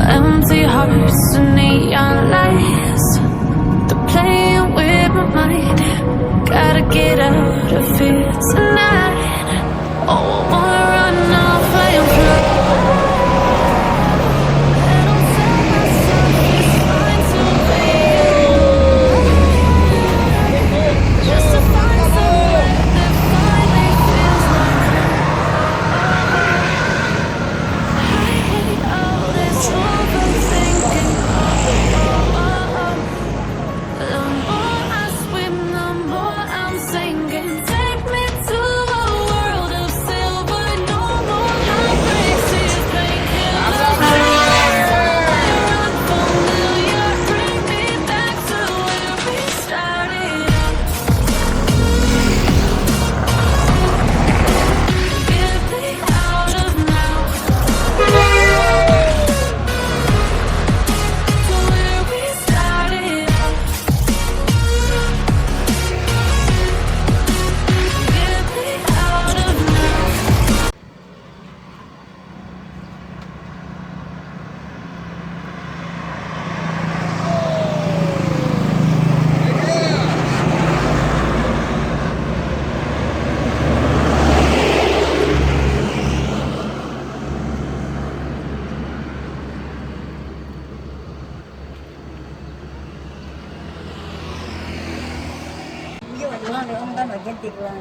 Empty hearts and neon lights, they're playing with my mind. Gotta get out of here tonight. Oh, I wanna run off and fly. And I'll tell myself it's fine to be alone, just to find somewhere that finally feels like I hate all this overthinking. The more I swim, the more I'm sinking. Take me to a world of silver. No more heartbreaks, tears, painkillers. Somewhere unfamiliar, bring me back to where we started. Get me out of now. To where we started. Get me out of now. Doon ang gano'n, ganti ko lang.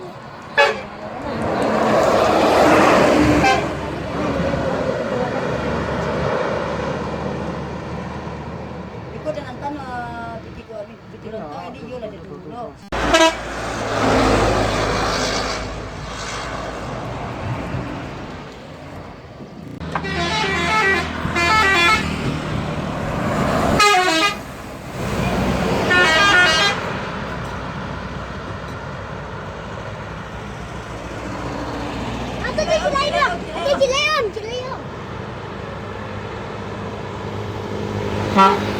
Ikot ang tanong, pitiko to, hindi yun na ditulo. Huh?